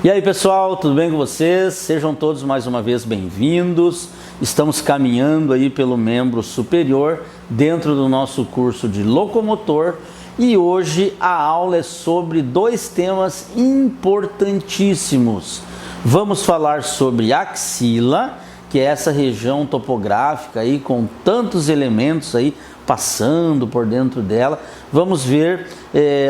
E aí pessoal, tudo bem com vocês? Sejam todos mais uma vez bem-vindos. Estamos caminhando aí pelo membro superior dentro do nosso curso de locomotor e hoje a aula é sobre dois temas importantíssimos. Vamos falar sobre axila, que é essa região topográfica aí com tantos elementos aí passando por dentro dela. Vamos ver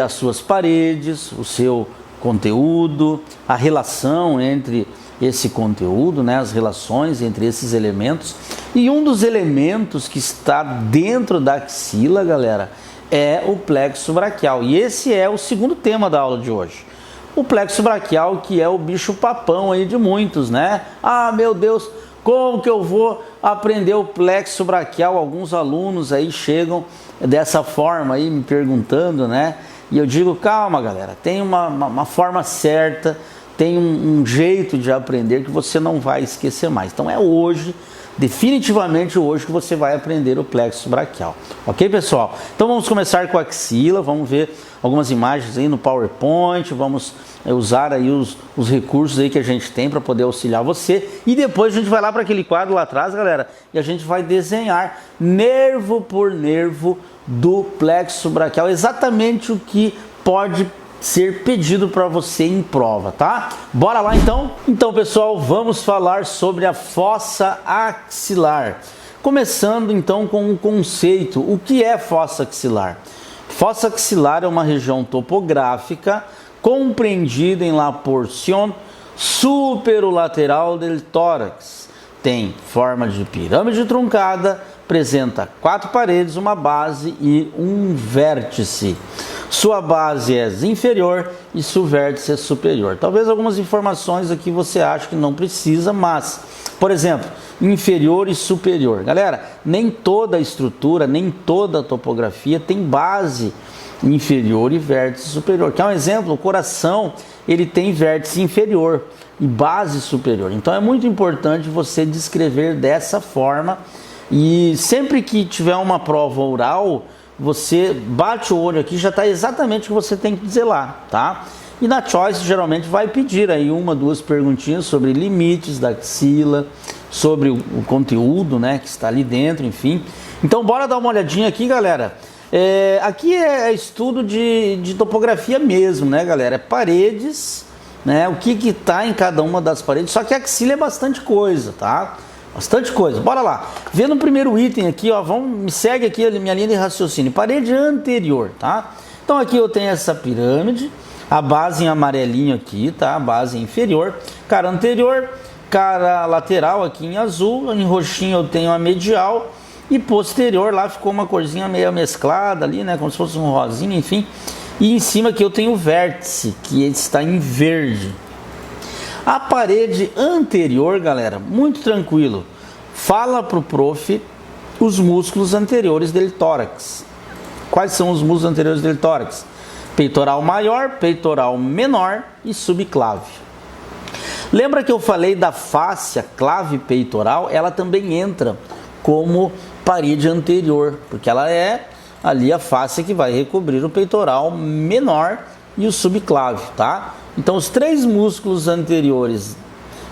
as suas paredes, o seu conteúdo, a relação entre esse conteúdo, né, as relações entre esses elementos. E um dos elementos que está dentro da axila, galera, é o plexo braquial. E esse é o segundo tema da aula de hoje. O plexo braquial, que é o bicho papão aí de muitos, né? Ah, meu Deus, como que eu vou aprender o plexo braquial? Alguns alunos aí chegam dessa forma aí me perguntando, né? E eu digo, calma galera, tem uma forma certa, tem um jeito de aprender que você não vai esquecer mais. Então é hoje, definitivamente hoje, que você vai aprender o plexo braquial. Ok, pessoal? Então vamos começar com a axila, vamos ver algumas imagens aí no PowerPoint, vamos usar aí os recursos aí que a gente tem para poder auxiliar você. E depois a gente vai lá para aquele quadro lá atrás, galera, e a gente vai desenhar nervo por nervo do plexo braquial, exatamente o que pode ser pedido para você em prova, tá? Bora lá então? Então, pessoal, vamos falar sobre a fossa axilar. Começando então com um conceito. O que é fossa axilar? Fossa axilar é uma região topográfica compreendida em la porción superolateral del tórax. Tem forma de pirâmide truncada, apresenta 4 paredes, uma base e um vértice. Sua base é inferior e seu vértice é superior. Talvez algumas informações aqui você ache que não precisa, mas, por exemplo, inferior e superior. Galera, nem toda estrutura, nem toda topografia tem base inferior e vértice superior. Quer um exemplo? O coração, ele tem vértice inferior e base superior. Então é muito importante você descrever dessa forma. E sempre que tiver uma prova oral, você bate o olho aqui, já está exatamente o que você tem que dizer lá, tá? E na Choice geralmente vai pedir aí 1, 2 perguntinhas sobre limites da axila, sobre o conteúdo, né, que está ali dentro, enfim. Então bora dar uma olhadinha aqui, galera. Aqui é estudo de topografia mesmo, né, galera? É paredes, né? O que está em cada uma das paredes, só que a axila é bastante coisa, tá? Bastante coisa, bora lá. Vê no primeiro item aqui, ó, me segue aqui a minha linha de raciocínio. Parede anterior, tá? Então aqui eu tenho essa pirâmide, a base em amarelinho aqui, tá? A base inferior, cara anterior, cara lateral aqui em azul, em roxinho eu tenho a medial e posterior lá ficou uma corzinha meio mesclada ali, né? Como se fosse um rosinha, enfim. E em cima aqui eu tenho o vértice, que está em verde. A parede anterior, galera, muito tranquilo. Fala pro prof os músculos anteriores dele tórax. Quais são os músculos anteriores dele tórax? Peitoral maior, peitoral menor e subclave. Lembra que eu falei da fáscia clave peitoral? Ela também entra como parede anterior, porque ela é ali a fáscia que vai recobrir o peitoral menor e o subclave, tá? Então os 3 músculos anteriores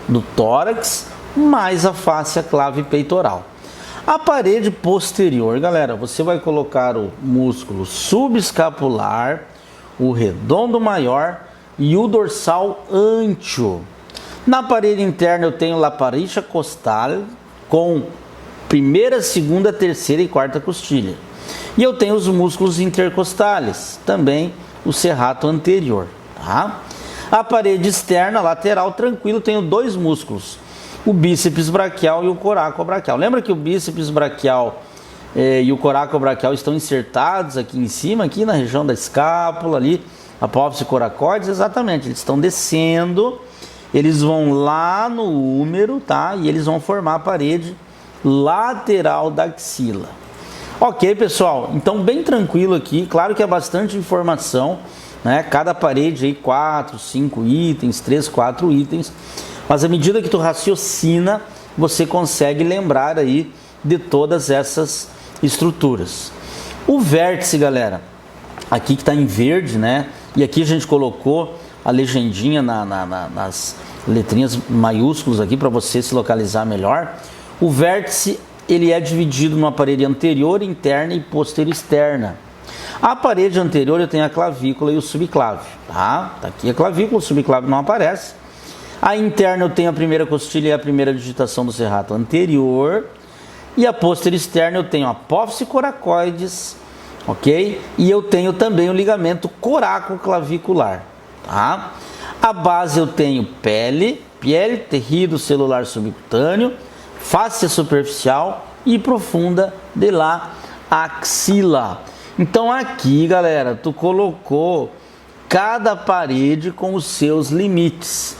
do tórax mais a fáscia clave peitoral. A parede posterior, galera, você vai colocar o músculo subescapular, o redondo maior e o dorsal antio. Na parede interna eu tenho a paricha costal com primeira, segunda, terceira e quarta costilha. E eu tenho os músculos intercostales, também o serrato anterior, tá? A parede externa, lateral, tranquilo, tenho 2 músculos, o bíceps braquial e o corácoid braquial. Lembra que o bíceps braquial e o corácoid braquial estão insertados aqui em cima, aqui na região da escápula, ali, apófice coracoides? Exatamente, eles estão descendo, eles vão lá no úmero, tá? E eles vão formar a parede lateral da axila. Ok, pessoal, então bem tranquilo aqui, claro que é bastante informação, né? Cada parede aí 4, 5 itens, 3, 4 itens, mas à medida que tu raciocina, você consegue lembrar aí de todas essas estruturas. O vértice, galera, aqui que está em verde, né? E aqui a gente colocou a legendinha nas letrinhas maiúsculas aqui para você se localizar melhor. O vértice ele é dividido numa parede anterior, interna e posterior externa. A parede anterior eu tenho a clavícula e o subclávio, tá? Tá aqui a clavícula, o subclávio não aparece. A interna eu tenho a primeira costilha e a primeira digitação do serrato anterior. E a posterior externa eu tenho a apófise coracoides, ok? E eu tenho também o ligamento coraco-clavicular, tá? A base eu tenho pele, tecido celular subcutâneo, fáscia superficial e profunda de la axila. Então aqui, galera, tu colocou cada parede com os seus limites.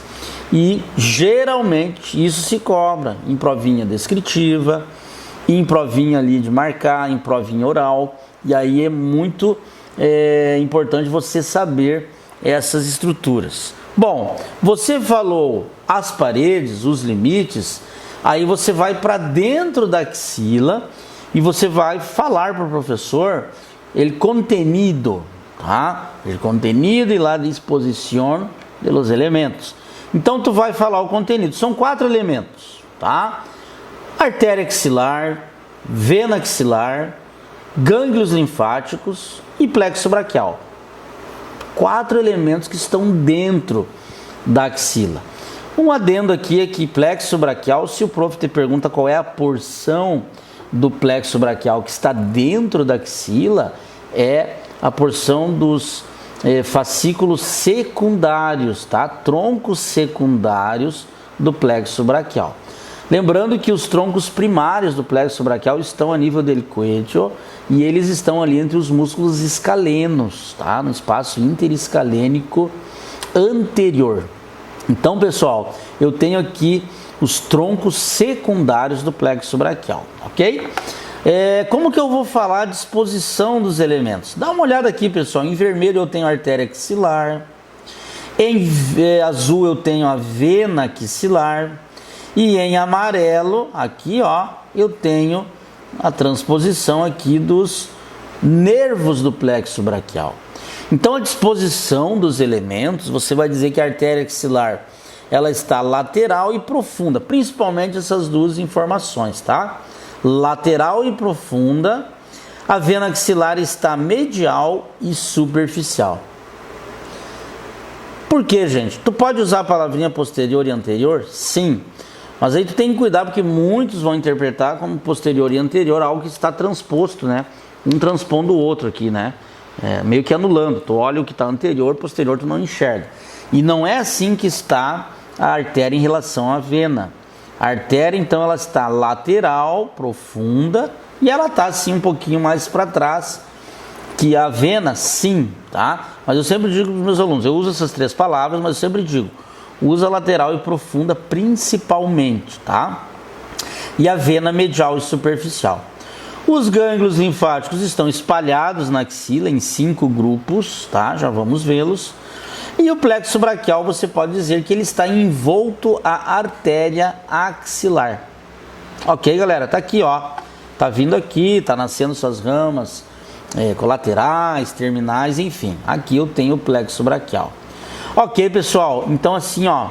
E geralmente isso se cobra em provinha descritiva, em provinha ali de marcar, em provinha oral. E aí é muito importante você saber essas estruturas. Bom, você falou as paredes, os limites, aí você vai para dentro da axila e você vai falar para o professor el contenido, tá? El contenido e la disposición de los elementos. Então tu vai falar o conteúdo. São 4 elementos, tá? Artéria axilar, vena axilar, gânglios linfáticos e plexo braquial. 4 elementos que estão dentro da axila. Um adendo aqui é que plexo braquial, se o prof te pergunta qual é a porção do plexo braquial que está dentro da axila, é a porção dos fascículos secundários, tá? Troncos secundários do plexo braquial. Lembrando que os troncos primários do plexo braquial estão a nível del cuello e eles estão ali entre os músculos escalenos, tá? No espaço interescalênico anterior. Então, pessoal, eu tenho aqui os troncos secundários do plexo braquial, ok? Como que eu vou falar a disposição dos elementos? Dá uma olhada aqui, pessoal. Em vermelho eu tenho a artéria axilar, em azul eu tenho a vena axilar e em amarelo, aqui ó, eu tenho a transposição aqui dos nervos do plexo braquial. Então a disposição dos elementos, você vai dizer que a artéria axilar ela está lateral e profunda, principalmente essas duas informações, tá? Lateral e profunda. A vena axilar está medial e superficial. Por que, gente? Tu pode usar a palavrinha posterior e anterior? Sim. Mas aí tu tem que cuidar porque muitos vão interpretar como posterior e anterior algo que está transposto, né? Um transpondo o outro aqui, né? Meio que anulando. Tu olha o que está anterior, posterior tu não enxerga. E não é assim que está a artéria em relação à vena. A artéria, então, ela está lateral, profunda, e ela está, assim, um pouquinho mais para trás que a vena, sim, tá? Mas eu sempre digo para os meus alunos, eu uso essas 3 palavras, mas eu sempre digo, usa lateral e profunda principalmente, tá? E a vena medial e superficial. Os gânglios linfáticos estão espalhados na axila em 5 grupos, tá? Já vamos vê-los. E o plexo braquial, você pode dizer que ele está envolto à artéria axilar. Ok, galera? Tá aqui, ó. Tá vindo aqui, tá nascendo suas ramas colaterais, terminais, enfim. Aqui eu tenho o plexo braquial. Ok, pessoal? Então, assim, ó,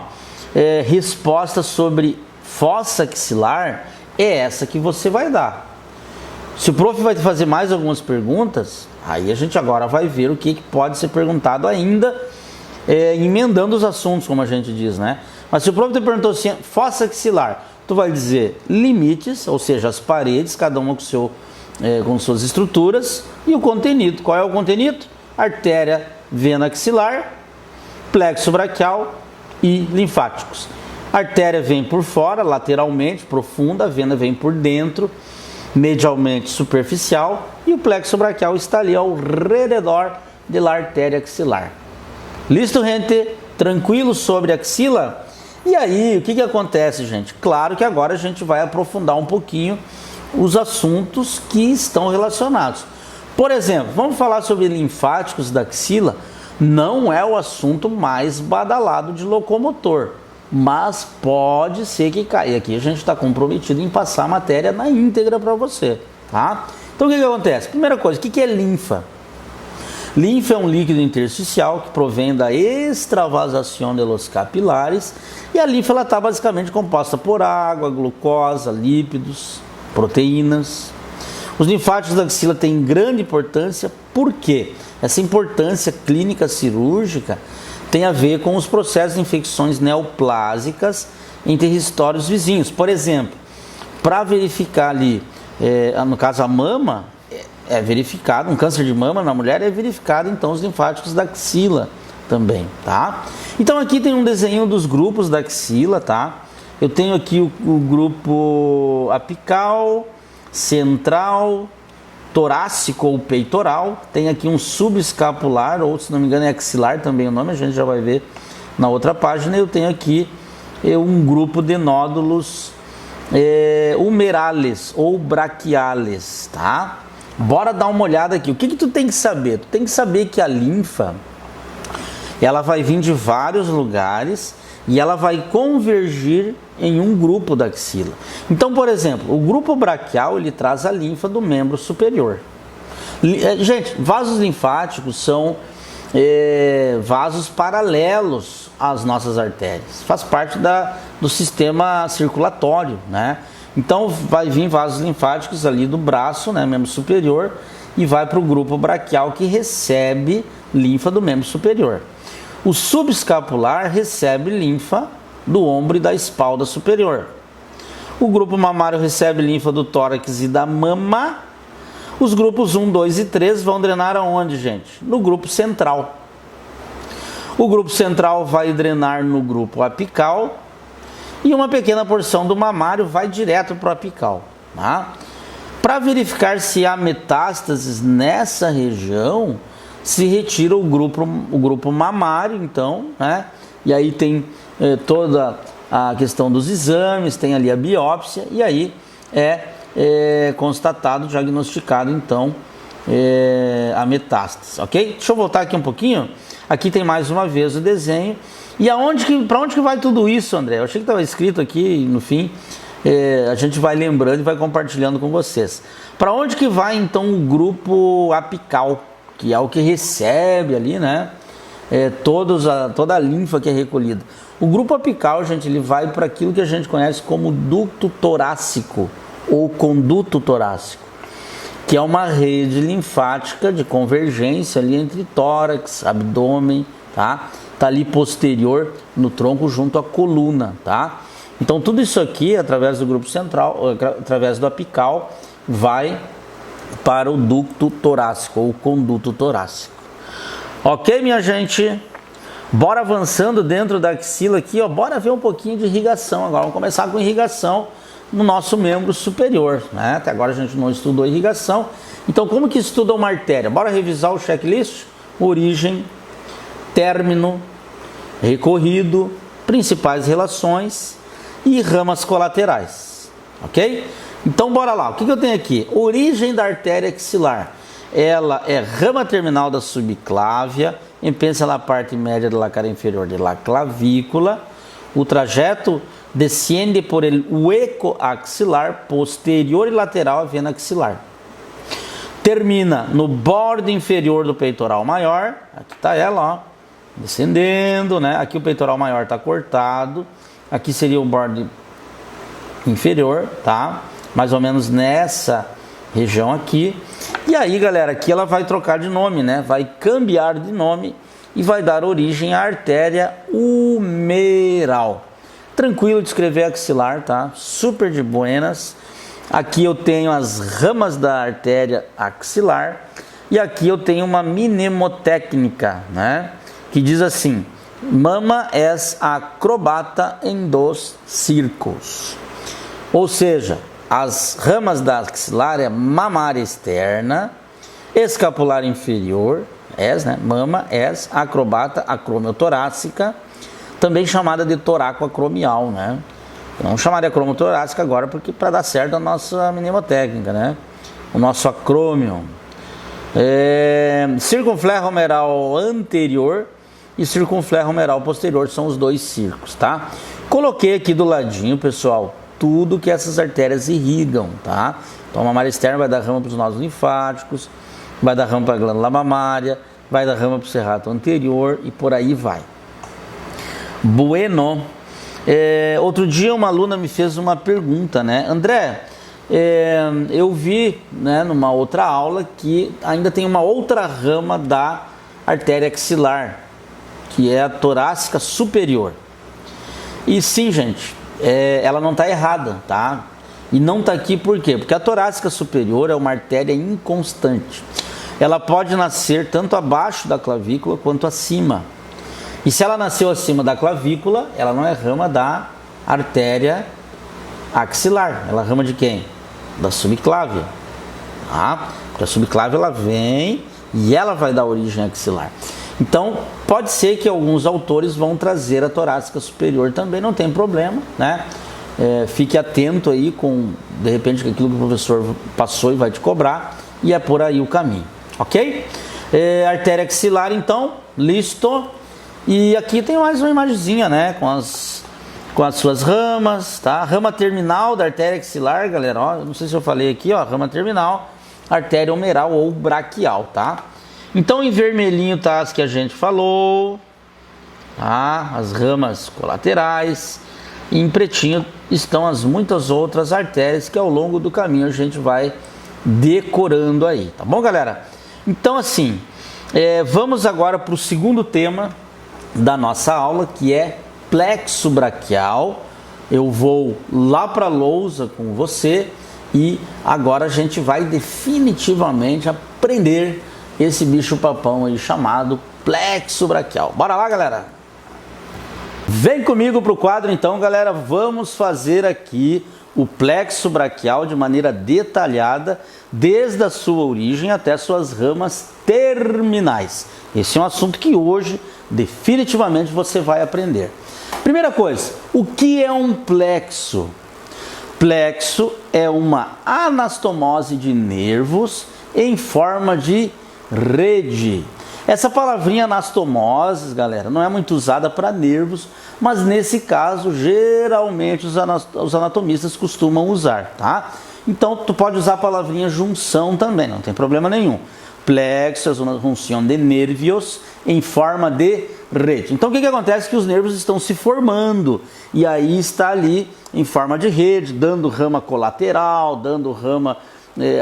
resposta sobre fossa axilar é essa que você vai dar. Se o prof vai fazer mais algumas perguntas, aí a gente agora vai ver o que pode ser perguntado ainda, emendando os assuntos, como a gente diz, né? Mas se o prof te perguntou assim, fossa axilar, tu vai dizer limites, ou seja, as paredes, cada uma com suas estruturas, e o contenido. Qual é o contenido? Artéria, vena axilar, plexo braquial e linfáticos. A artéria vem por fora, lateralmente, profunda, a vena vem por dentro, medialmente superficial, e o plexo braquial está ali ao redor da artéria axilar. Listo, gente? Tranquilo sobre a axila? E aí, o que acontece, gente? Claro que agora a gente vai aprofundar um pouquinho os assuntos que estão relacionados. Por exemplo, vamos falar sobre linfáticos da axila. Não é o assunto mais badalado de locomotor, mas pode ser que caia. Aqui a gente está comprometido em passar a matéria na íntegra para você, tá? Então o que acontece? Primeira coisa, o que é linfa? Linfa é um líquido intersticial que provém da extravasação de los capilares, e a linfa está basicamente composta por água, glucosa, lípidos, proteínas. Os linfáticos da axila têm grande importância, porque essa importância clínica cirúrgica tem a ver com os processos de infecções neoplásicas em territórios vizinhos. Por exemplo, para verificar ali, no caso a mama, é verificado, um câncer de mama na mulher é verificado então os linfáticos da axila também, tá? Então aqui tem um desenho dos grupos da axila, tá? Eu tenho aqui o grupo apical, central, torácico ou peitoral, tem aqui um subescapular, ou se não me engano é axilar também o nome, a gente já vai ver na outra página. Eu tenho aqui um grupo de nódulos humerales ou braquiales, tá? Bora dar uma olhada aqui. O que tu tem que saber? Tu tem que saber que a linfa, ela vai vir de vários lugares e ela vai convergir em um grupo da axila. Então, por exemplo, o grupo braquial, ele traz a linfa do membro superior. Gente, vasos linfáticos são vasos paralelos às nossas artérias. Faz parte do sistema circulatório, né? Então vai vir vasos linfáticos ali do braço, né, membro superior, e vai para o grupo braquial, que recebe linfa do membro superior. O subescapular recebe linfa do ombro e da espalda superior. O grupo mamário recebe linfa do tórax e da mama. Os grupos 1, 2 e 3 vão drenar aonde, gente? No grupo central. O grupo central vai drenar no grupo apical, e uma pequena porção do mamário vai direto para o apical, tá? Para verificar se há metástases nessa região, se retira o grupo mamário, então, né? E aí tem toda a questão dos exames, tem ali a biópsia, e aí é constatado, diagnosticado, então, a metástase, ok? Deixa eu voltar aqui um pouquinho. Aqui tem mais uma vez o desenho. E para onde que vai tudo isso, André? Eu achei que estava escrito aqui, no fim, a gente vai lembrando e vai compartilhando com vocês. Para onde que vai, então, o grupo apical, que é o que recebe ali, né? Toda a linfa que é recolhida. O grupo apical, gente, ele vai para aquilo que a gente conhece como ducto torácico ou conduto torácico, que é uma rede linfática de convergência ali entre tórax, abdômen, tá? Tá ali posterior no tronco junto à coluna, tá? Então tudo isso aqui, através do grupo central, através do apical, vai para o ducto torácico ou conduto torácico. Ok, minha gente? Bora avançando dentro da axila aqui, ó. Bora ver um pouquinho de irrigação agora. Vamos começar com irrigação no nosso membro superior, né? Até agora a gente não estudou irrigação. Então, como que estuda uma artéria? Bora revisar o checklist? Origem, término, recorrido, principais relações e ramas colaterais, ok? Então bora lá, o que eu tenho aqui? Origem da artéria axilar. Ela é rama terminal da subclávia, empieza na parte média da cara inferior da clavícula. O trajeto desciende por el hueco axilar posterior e lateral à vena axilar. Termina no bordo inferior do peitoral maior. Aqui está ela, ó, descendendo, né? Aqui o peitoral maior está cortado. Aqui seria o bordo inferior, tá? Mais ou menos nessa região aqui. E aí, galera, aqui ela vai trocar de nome, né? Vai cambiar de nome e vai dar origem à artéria humeral. Tranquilo de escrever axilar, tá? Super de buenas. Aqui eu tenho as ramas da artéria axilar e aqui eu tenho uma mnemotécnica, né? Que diz assim: mama es acrobata em dos círculos. Ou seja, as ramas da axilar é mamária externa, escapular inferior, né? Mama es acrobata acromiotorácica, também chamada de toracoacromial, né? Vamos chamar de acromotorácica agora, porque para dar certo a nossa mnemotécnica, né? O nosso acrômio. Circunflexo humeral anterior e circunflexo humeral posterior são os dois circos, tá? Coloquei aqui do ladinho, pessoal, tudo que essas artérias irrigam, tá? Então a mamária externa vai dar rama para os nódulos linfáticos, vai dar rama para a glândula mamária, vai da rama para o serrato anterior e por aí vai. Bueno. Outro dia uma aluna me fez uma pergunta, né? André, eu vi, né, numa outra aula que ainda tem uma outra rama da artéria axilar, que é a torácica superior. E sim, gente, ela não está errada, tá? E não está aqui por quê? Porque a torácica superior é uma artéria inconstante. Ela pode nascer tanto abaixo da clavícula quanto acima. E se ela nasceu acima da clavícula, ela não é rama da artéria axilar. Ela é rama de quem? Da subclávia. Tá? Porque a subclávia ela vem e ela vai dar origem à axilar. Então, pode ser que alguns autores vão trazer a torácica superior também, não tem problema, né? Fique atento aí com, de repente, aquilo que o professor passou e vai te cobrar, e é por aí o caminho, ok? Artéria axilar, então, listo. E aqui tem mais uma imagenzinha, né, com as suas ramas, tá? Rama terminal da artéria axilar, galera, ó, não sei se eu falei aqui, ó, rama terminal, artéria humeral ou braquial, tá? Então, em vermelhinho tá as que a gente falou, tá? As ramas colaterais, e em pretinho estão as muitas outras artérias que ao longo do caminho a gente vai decorando aí, tá bom, galera? Então, assim, vamos agora para o segundo tema da nossa aula, que é plexo braquial. Eu vou lá para a lousa com você e agora a gente vai definitivamente aprender esse bicho papão aí chamado plexo braquial. Bora lá, galera? Vem comigo para o quadro então, galera. Vamos fazer aqui o plexo braquial de maneira detalhada, desde a sua origem até suas ramas terminais. Esse é um assunto que hoje definitivamente você vai aprender. Primeira coisa, o que é um plexo? Plexo é uma anastomose de nervos em forma de rede. Essa palavrinha anastomose, galera, não é muito usada para nervos, mas nesse caso, geralmente os anatomistas costumam usar, tá? Então, tu pode usar a palavrinha junção também, não tem problema nenhum. Plexo é uma junção de nervios em forma de rede. Então, o que acontece? Que os nervos estão se formando e aí está ali em forma de rede, dando rama colateral, dando rama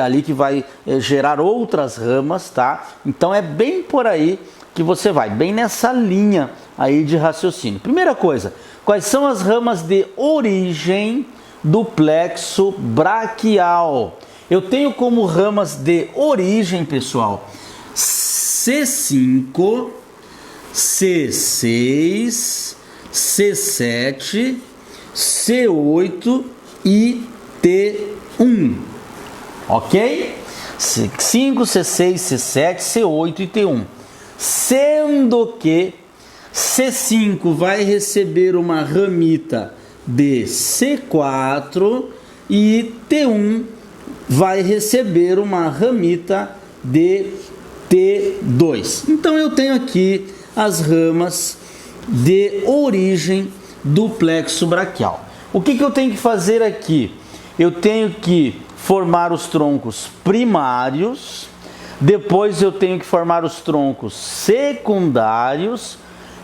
ali que vai gerar outras ramas, tá? Então, é bem por aí que você vai, bem nessa linha aí de raciocínio. Primeira coisa, quais são as ramas de origem do plexo braquial? Eu tenho como ramas de origem, pessoal, C5, C6, C7, C8 e T1. Ok? C5, C6, C7, C8 e T1. Sendo que C5 vai receber uma ramita de C4 e T1 vai receber uma ramita de T2. Então eu tenho aqui as ramas de origem do plexo braquial. O que eu tenho que fazer aqui? Eu tenho que formar os troncos primários, depois eu tenho que formar os troncos secundários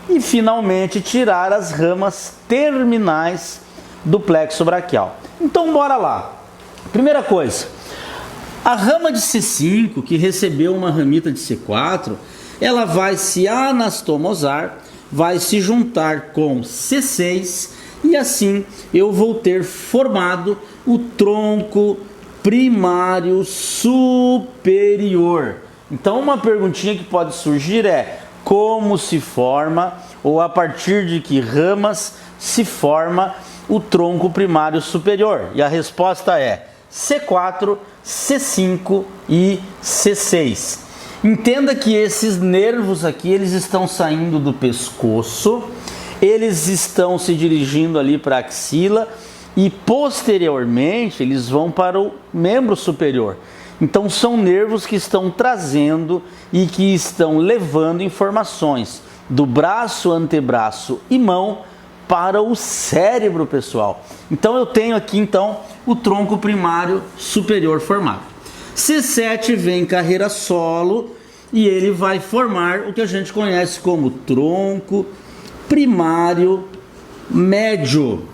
e finalmente tirar as ramas terminais do plexo braquial. Então bora lá. Primeira coisa, a rama de C5, que recebeu uma ramita de C4, ela vai se anastomosar, vai se juntar com C6 e assim eu vou ter formado o tronco primário superior. Então uma perguntinha que pode surgir é: como se forma ou a partir de que ramas se forma o tronco primário superior? E a resposta é C4, C5 e C6. Entenda que esses nervos aqui, eles estão saindo do pescoço, eles estão se dirigindo ali para a axila e posteriormente eles vão para o membro superior. Então são nervos que estão trazendo e que estão levando informações do braço, antebraço e mão para o cérebro, pessoal. Então eu tenho aqui então o tronco primário superior formado. C7 vem carreira solo e ele vai formar o que a gente conhece como tronco primário médio,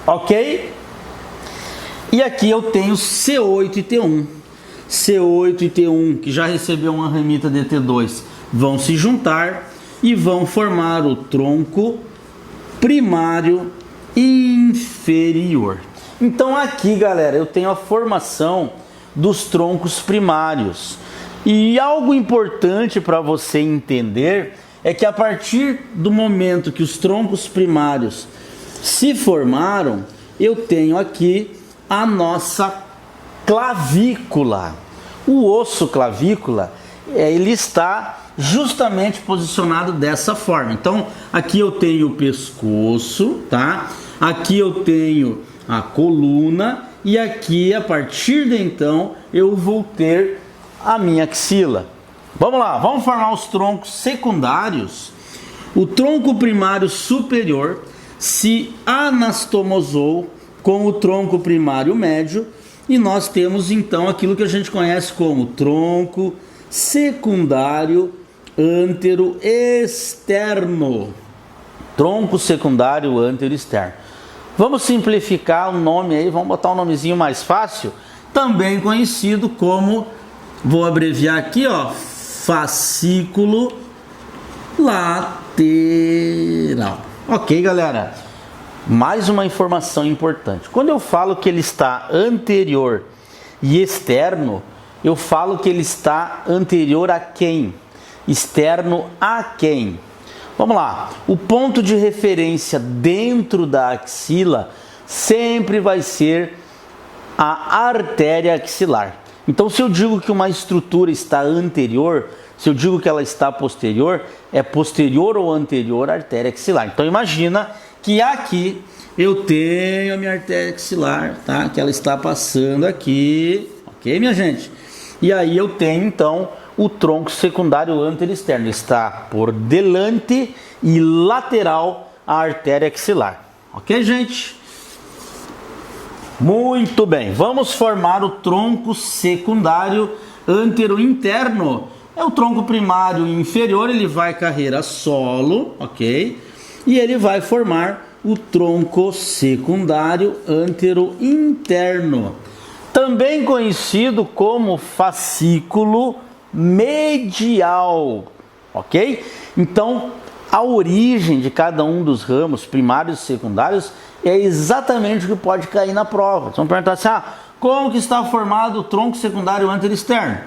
ok? E aqui eu tenho C8 e T1. C8 e T1, que já recebeu uma ramita de T2, vão se juntar e vão formar o tronco primário inferior. Então aqui, galera, eu tenho a formação dos troncos primários. E algo importante para você entender é que a partir do momento que os troncos primários se formaram, eu tenho aqui a nossa clavícula. O osso clavícula, ele está justamente posicionado dessa forma. Então, aqui eu tenho o pescoço, tá? Aqui eu tenho a coluna e aqui, a partir de então, eu vou ter a minha axila. Vamos lá, vamos formar os troncos secundários. O tronco primário superior se anastomosou com o tronco primário médio e nós temos então aquilo que a gente conhece como tronco secundário antero externo. Tronco secundário antero externo. Vamos simplificar o nome aí, vamos botar um nomezinho mais fácil, também conhecido como, vou abreviar aqui, ó, fascículo lateral. Ok, galera? Mais uma informação importante. Quando eu falo que ele está anterior e externo, eu falo que ele está anterior a quem? Externo a quem? Vamos lá. O ponto de referência dentro da axila sempre vai ser a artéria axilar. Então, se eu digo que uma estrutura está anterior, se eu digo que ela está posterior, é posterior ou anterior à artéria axilar. Então, imagina que aqui eu tenho a minha artéria axilar, tá? Que ela está passando aqui, ok, minha gente? E aí eu tenho, então, o tronco secundário antero externo. Ele está por delante e lateral à artéria axilar. Ok, gente? Muito bem. Vamos formar o tronco secundário antero interno. É o tronco primário inferior, ele vai carreira solo, ok? E ele vai formar o tronco secundário antero interno, também conhecido como fascículo medial, ok? Então, a origem de cada um dos ramos primários e secundários é exatamente o que pode cair na prova. Vocês vão perguntar assim, como que está formado o tronco secundário antero externo?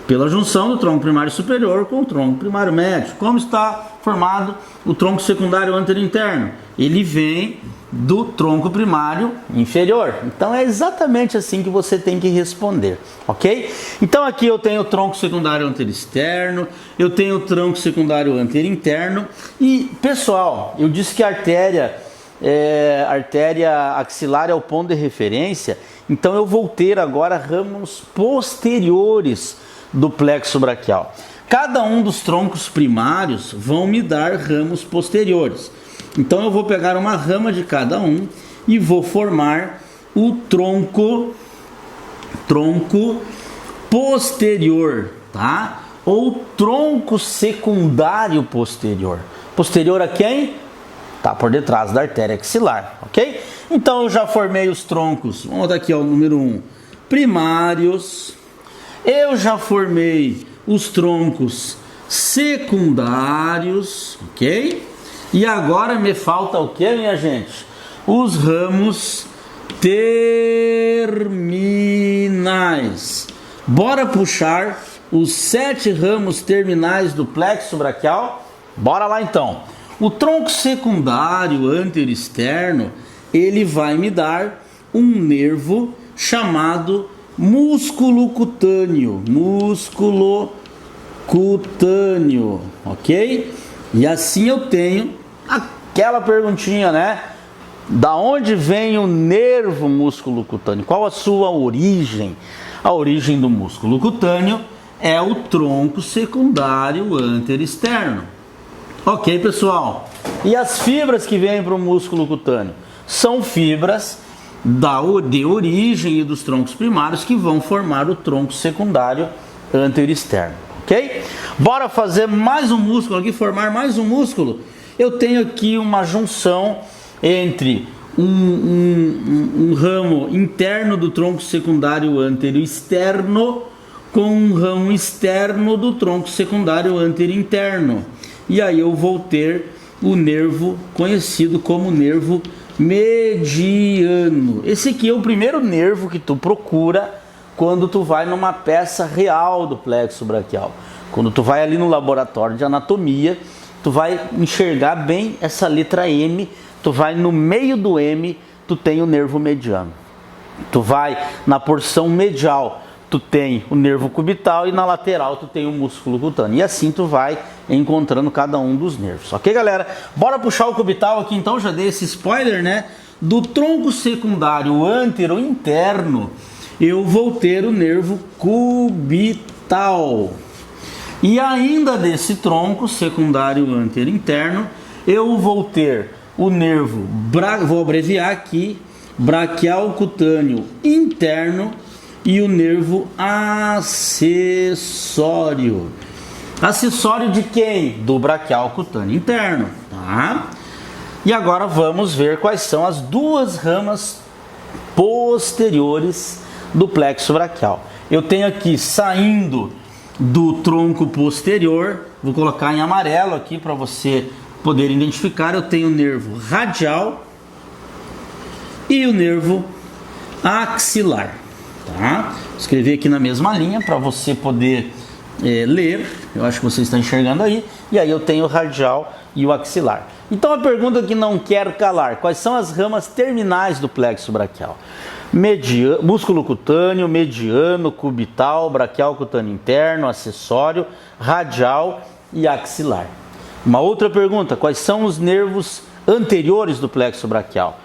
Pela junção do tronco primário superior com o tronco primário médio. Como está formado o tronco secundário antero interno? Ele vem do tronco primário inferior. Então é exatamente assim que você tem que responder, ok? Então aqui eu tenho o tronco secundário antero externo, eu tenho o tronco secundário antero interno e, pessoal, eu disse que a artéria axilar é o ponto de referência, então eu vou ter agora ramos posteriores do plexo braquial. Cada um dos troncos primários vão me dar ramos posteriores. Então eu vou pegar uma rama de cada um e vou formar o tronco posterior, tá? Ou tronco secundário posterior. Posterior a quem? Tá por detrás da artéria axilar, ok? Então eu já formei os troncos, vamos botar aqui ó, o número 1, primários. Eu já formei os troncos secundários, ok? E agora me falta o que, minha gente? Os ramos terminais. Bora puxar os 7 ramos terminais do plexo braquial? Bora lá então. O tronco secundário antero externo, ele vai me dar um nervo chamado músculo cutâneo, ok? E assim eu tenho aquela perguntinha, né? Da onde vem o nervo músculo cutâneo? Qual a sua origem? A origem do músculo cutâneo é o tronco secundário antero externo. Ok, pessoal? E as fibras que vêm para o músculo cutâneo? São fibras de origem e dos troncos primários que vão formar o tronco secundário antero externo. ok? Bora fazer mais um músculo aqui, formar mais um músculo. Eu tenho aqui uma junção entre um ramo interno do tronco secundário antero externo com um ramo externo do tronco secundário antero interno. E aí eu vou ter o nervo conhecido como nervo mediano. Esse aqui é o primeiro nervo que tu procura quando tu vai numa peça real do plexo braquial. Quando tu vai ali no laboratório de anatomia, tu vai enxergar bem essa letra M, tu vai no meio do M, tu tem o nervo mediano. Tu vai na porção medial, tu tem o nervo cubital, e na lateral tu tem o músculo cutâneo. E assim tu vai encontrando cada um dos nervos. Ok, galera? Bora puxar o cubital aqui então, já dei esse spoiler, né? Do tronco secundário antero interno, eu vou ter o nervo cubital. E ainda desse tronco secundário antero interno, eu vou ter o nervo, vou abreviar aqui, braquial cutâneo interno, e o nervo acessório. Acessório de quem? Do braquial cutâneo interno, tá? E agora vamos ver quais são as duas ramas posteriores do plexo braquial. Eu tenho aqui, saindo do tronco posterior, vou colocar em amarelo aqui para você poder identificar, eu tenho o nervo radial e o nervo axilar. Tá? Escrevi aqui na mesma linha para você poder ler. Eu acho que você está enxergando aí. E aí eu tenho o radial e o axilar. Então a pergunta que não quer calar: quais são as ramas terminais do plexo braquial? Músculo cutâneo, mediano, cubital, braquial cutâneo interno, acessório, radial e axilar. Uma outra pergunta: quais são os nervos anteriores do plexo braquial?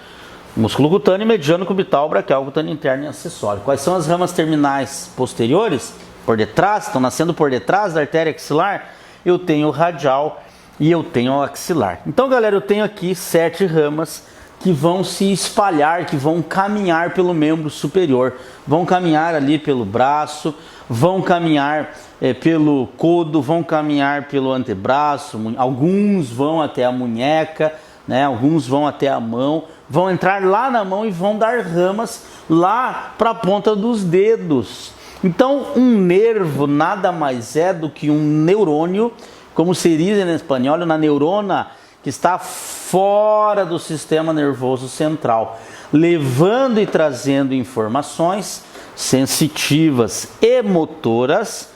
Músculo cutâneo, mediano, cubital, braquial cutâneo interno e acessório. Quais são as ramas terminais posteriores? Por detrás, estão nascendo por detrás da artéria axilar. Eu tenho o radial e eu tenho o axilar. Então, galera, eu tenho aqui 7 ramas que vão se espalhar, que vão caminhar pelo membro superior. Vão caminhar ali pelo braço, vão caminhar pelo codo, vão caminhar pelo antebraço, alguns vão até a munheca, né? Alguns vão até a mão, vão entrar lá na mão e vão dar ramas lá para a ponta dos dedos. Então, um nervo nada mais é do que um neurônio, como se diz em espanhol, uma neurona, que está fora do sistema nervoso central, levando e trazendo informações sensitivas e motoras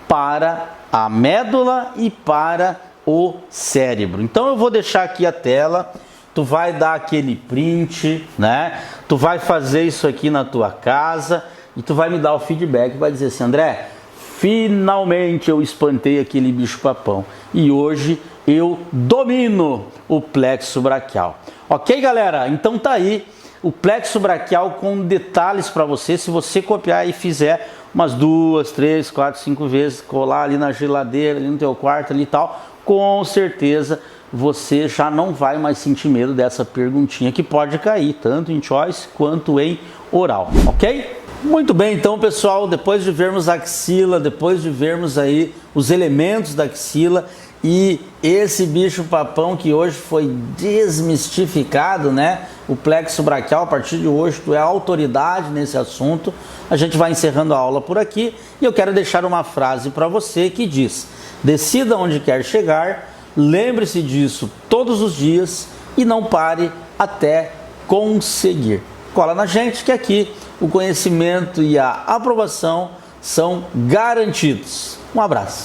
para a médula e para o cérebro. Então eu vou deixar aqui a tela, tu vai dar aquele print, né? Tu vai fazer isso aqui na tua casa e tu vai me dar o feedback, vai dizer assim: André, finalmente eu espantei aquele bicho papão e hoje eu domino o plexo braquial. Ok, galera? Então tá aí o plexo braquial com detalhes para você. Se você copiar e fizer umas 2, 3, 4, 5 vezes, colar ali na geladeira, ali no teu quarto ali e tal, com certeza você já não vai mais sentir medo dessa perguntinha que pode cair, tanto em choice quanto em oral, ok? Muito bem, então, pessoal, depois de vermos a axila, depois de vermos aí os elementos da axila e esse bicho papão que hoje foi desmistificado, né? O plexo braquial, a partir de hoje tu é autoridade nesse assunto. A gente vai encerrando a aula por aqui e eu quero deixar uma frase para você que diz: decida onde quer chegar, lembre-se disso todos os dias e não pare até conseguir. Cola na gente que aqui o conhecimento e a aprovação são garantidos. Um abraço.